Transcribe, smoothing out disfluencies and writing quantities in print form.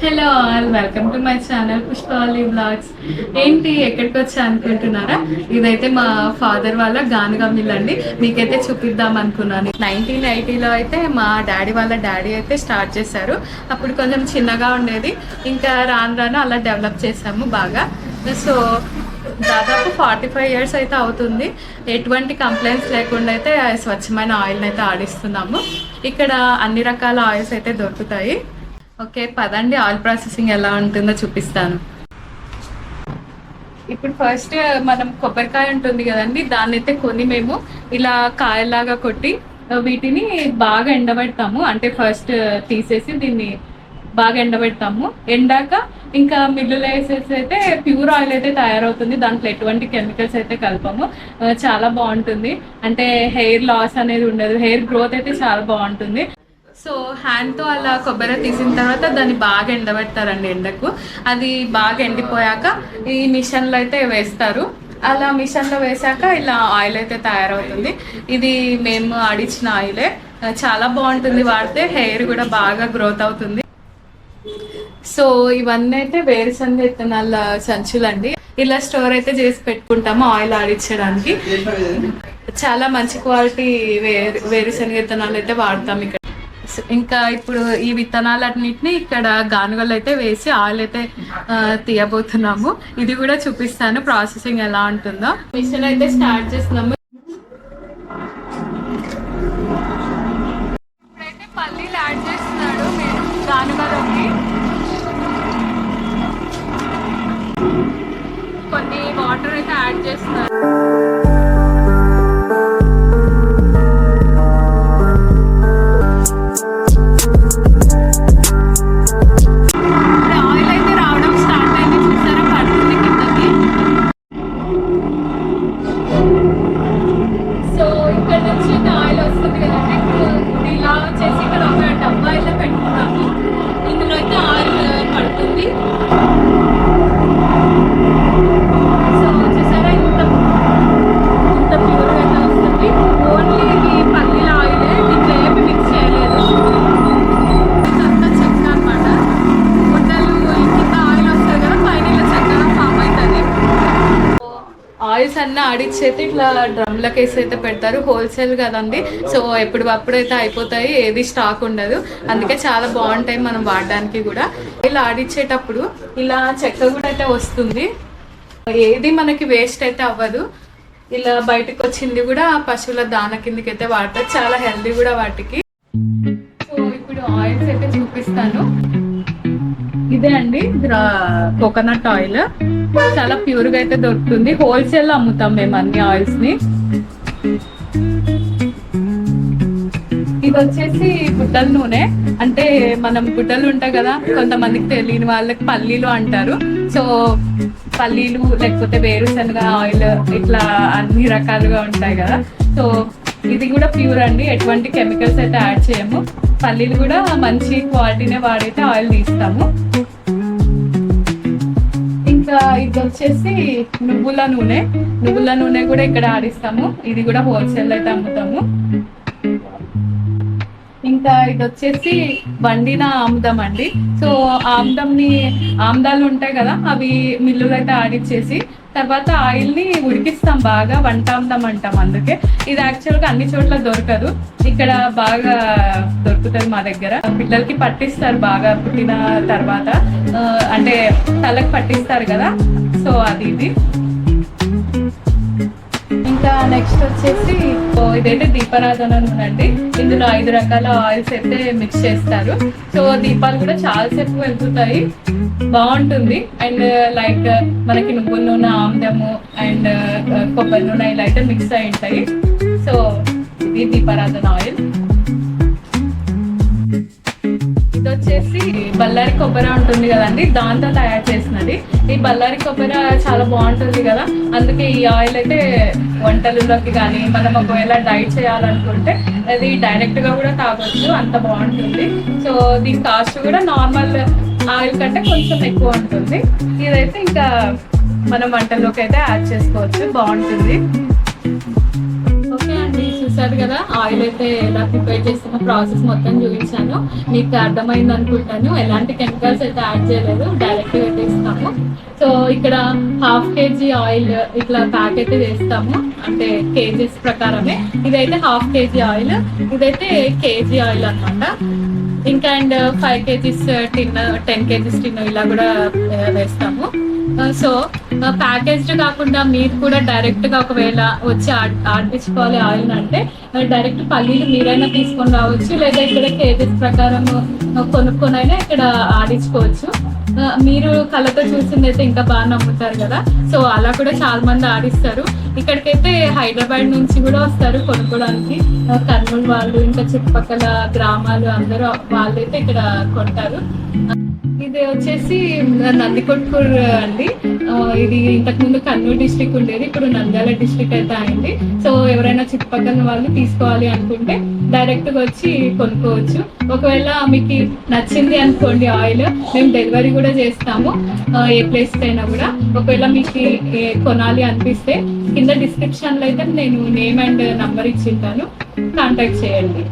Hello all, welcome to my channel Pushpavali vlogs. ఏంటి ఎక్కడికి వచ్చా అనుకుంటున్నారా? ఇదైతే మా ఫాదర్ వాళ్ళ గానుగ మిల్ అండి. మీకైతే చూపిద్దాం అనుకున్నాను. 1980లో అయితే మా డాడీ అయితే స్టార్ట్ చేశారు. అప్పుడు కొంచెం చిన్నగా ఉండేది, ఇంకా రాను రాను అలా డెవలప్ చేసాము బాగా. సో దాదాపు 45 years అయితే అవుతుంది. ఎటువంటి కంప్లైంట్స్ లేకుండా అయితే స్వచ్ఛమైన ఆయిల్ని అయితే ఆడిస్తున్నాము. ఇక్కడ అన్ని రకాల ఆయిల్స్ అయితే దొరుకుతాయి. ఓకే పదండి, ఆయిల్ ప్రాసెసింగ్ ఎలా ఉంటుందో చూపిస్తాను. ఇప్పుడు ఫస్ట్ మనం కొబ్బరికాయ ఉంటుంది కదండి, దాన్ని అయితే కొని మేము ఇలా కాయలాగా కొట్టి వీటిని బాగా ఎండబెడతాము. అంటే ఫస్ట్ తీసేసి దీన్ని బాగా ఎండబెడతాము. ఎండాక ఇంకా మిల్లులో వేసేసి అయితే ప్యూర్ ఆయిల్ అయితే తయారవుతుంది. దాంట్లో ఎటువంటి కెమికల్స్ అయితే కలపము. చాలా బాగుంటుంది. అంటే హెయిర్ లాస్ అనేది ఉండదు, హెయిర్ గ్రోత్ అయితే చాలా బాగుంటుంది. సో హ్యాండ్తో అలా కొబ్బరి తీసిన తర్వాత దాన్ని బాగా ఎండబెడతారండి ఎండకు. అది బాగా ఎండిపోయాక ఈ మిషన్లో అయితే వేస్తారు. అలా మిషన్లో వేసాక ఇలా ఆయిల్ అయితే తయారవుతుంది. ఇది మేము ఆడిచ్చిన ఆయిలే, చాలా బాగుంటుంది. వాడితే హెయిర్ కూడా బాగా గ్రోత్ అవుతుంది. సో ఇవన్నీ అయితే వేరుశనగ విత్తనాల సంచులండి. ఇలా స్టోర్ అయితే చేసి పెట్టుకుంటాము ఆయిల్ ఆడించడానికి. చాలా మంచి క్వాలిటీ వేరుశనగ విత్తనాలు అయితే వాడతాం ఇక్కడ. ఇంకా ఇప్పుడు ఈ విత్తనాలన్నిటిని ఇక్కడ గానుగలు అయితే వేసి ఆయిల్ అయితే తీయబోతున్నాము. ఇది కూడా చూపిస్తాను ప్రాసెసింగ్ ఎలా ఉంటుందో. మిషన్ అయితే స్టార్ట్ చేస్తున్నాము. ఇప్పుడైతే పల్లీలు యాడ్ చేస్తున్నాడు గానుగలోకి. కొన్ని వాటర్ అయితే యాడ్ చేస్తున్నారు. ఆయిల్స్ అన్నీ ఆడిచ్చి అయితే ఇట్లా డ్రమ్లకి వేసి అయితే పెడతారు. హోల్సేల్ కదండి, సో ఎప్పుడైతే అయిపోతాయి, ఏది స్టాక్ ఉండదు. అందుకే చాలా బాగుంటాయి మనం వాడడానికి కూడా. ఇలా ఆడిచ్చేటప్పుడు ఇలా చెక్క కూడా అయితే వస్తుంది. ఏది మనకి వేస్ట్ అయితే అవ్వదు. ఇలా బయటకు వచ్చింది కూడా పశువుల దాన కిందకి అయితే వాడతారు. చాలా హెల్దీ కూడా వాటికి. సో ఇప్పుడు ఆయిల్స్ అయితే చూపిస్తాను. ఇదే అండి కోకోనట్ ఆయిల్. చాలా ప్యూర్ గా అయితే దొరుకుతుంది. హోల్సేల్ లో అమ్ముతాం మేము అన్ని ఆయిల్స్ ని. ఇది వచ్చేసి గుడ్డల నూనె. అంటే మనం గుడ్డలు ఉంటాయి కదా, కొంతమందికి తెలియని వాళ్ళకి పల్లీలు అంటారు. సో పల్లీలు లేకపోతే వేరుశనగ ఆయిల్ ఇట్లా అన్ని రకాలుగా ఉంటాయి కదా. సో ఇది కూడా ప్యూర్ అండి, ఎటువంటి కెమికల్స్ అయితే యాడ్ చేయము. పల్లీలు కూడా మంచి క్వాలిటీనే వాడైతే ఆయిల్ తీస్తాము. ఇంకా ఇది వచ్చేసి నువ్వుల నూనె కూడా ఇక్కడ ఆడిస్తాము. ఇది కూడా హోల్సేల్ అయితే అమ్ముతాము. ఇంకా ఇది వచ్చేసి వండిన ఆముదం అండి. సో ఆముదాలు ఉంటాయి కదా, అవి మిల్లులు అయితే ఆడిచ్చేసి తర్వాత ఆయిల్ ని ఉడికిస్తాం బాగా. వంట ఆముదం అంటాం. అందుకే ఇది యాక్చువల్గా అన్ని చోట్ల దొరకదు, ఇక్కడ బాగా దొరుకుతుంది మా దగ్గర. పిల్లలకి పట్టిస్తారు బాగా పుట్టిన తర్వాత, అంటే తలకు పట్టిస్తారు కదా. సో అది ఇది. ఇంకా నెక్స్ట్ వచ్చేసి ఇదైతే దీపారాధన ఉందండి. ఇందులో 5 రకాల ఆయిల్స్ అయితే మిక్స్ చేస్తారు. సో దీపాలు కూడా చాలా సేపు వెళ్తాయి, బాగుంటుంది. అండ్ లైక్ మనకి నువ్వుల నూనె, ఆముదము అండ్ కొబ్బరి నూనె ఇలా అయితే మిక్స్ అయి ఉంటాయి. సో ఇది దీపారాధన ఆయిల్. ఇది వచ్చేసి బల్లారి కొబ్బరి ఉంటుంది కదండి, దాంతో తయారు చేసినది. ఈ బల్లారి కొబ్బరి చాలా బాగుంటుంది కదా, అందుకే ఈ ఆయిల్ అయితే వంటలలోకి కానీ మనం ఒకవేళ డైట్ చేయాలనుకుంటే అది డైరెక్ట్ గా కూడా తాగొచ్చు, అంత బాగుంటుంది. సో దీని కాస్ట్ కూడా నార్మల్ ఆయిల్ కంటే కొంచెం ఎక్కువ ఉంటుంది. ఇదైతే ఇంకా మనం వంటల్లోకి అయితే యాడ్ చేసుకోవచ్చు, బాగుంటుంది. ఓకే అండి, చూసారు కదా, ఆయిల్ అయితే ఎలా ప్రిపేర్ చేస్తున్న ప్రాసెస్ మొత్తం చూపించాను. మీకు అర్థమైంది అనుకుంటాను. ఎలాంటి కెమికల్స్ అయితే యాడ్ చేయలేదు, డైరెక్ట్ పెట్టేస్తాము. సో ఇక్కడ 1/2 kg ఆయిల్ ఇట్లా ప్యాక్ అయితే చేస్తాము, అంటే కేజీస్ ప్రకారమే. ఇదైతే 1/2 kg ఆయిల్, ఇదైతే కేజీ ఆయిల్ అన్నమాట. ఇంకా అండ్ 5 kgs టిన్, 10 kgs టిన్ ఇలా కూడా వేస్తాము. సో ప్యాకేజ్డ్ కాకుండా మీరు కూడా డైరెక్ట్ గా ఒకవేళ వచ్చి ఆడిపించుకోవాలి ఆయిల్ అంటే డైరెక్ట్ పల్లీలు మీరైనా తీసుకొని రావచ్చు, లేదా ఇక్కడ కేజెస్ ప్రకారం కొనుక్కొనైనా ఇక్కడ ఆడించుకోవచ్చు. మీరు కళ్ళతో చూసిందైతే ఇంకా బాగా నమ్ముతారు కదా, సో అలా కూడా చాలా మంది ఆడిస్తారు. ఇక్కడికైతే హైదరాబాద్ నుంచి కూడా వస్తారు కొనుక్కోవడానికి, కర్నూలు వాళ్ళు, ఇంకా చుట్టుపక్కల గ్రామాలు అందరూ వాళ్ళైతే ఇక్కడ కొంటారు. ఇది వచ్చేసి నందికొట్కూర్ అండి. ఇది ఇంతకు ముందు కర్నూలు డిస్ట్రిక్ట్ ఉండేది, ఇప్పుడు నంద్యాల డిస్ట్రిక్ట్ అయితే అయింది. సో ఎవరైనా చుట్టుపక్కల వాళ్ళు తీసుకోవాలి అనుకుంటే డైరెక్ట్ గా వచ్చి కొనుక్కోవచ్చు. ఒకవేళ మీకు నచ్చింది అనుకోండి ఆయిల్, మేము డెలివరీ కూడా చేస్తాము ఏ ప్లేస్ అయినా కూడా. ఒకవేళ మీకు కొనాలి అనిపిస్తే కింద డిస్క్రిప్షన్ లో అయితే నేను నేమ్ అండ్ నంబర్ ఇచ్చింటాను, కాంటాక్ట్ చేయండి.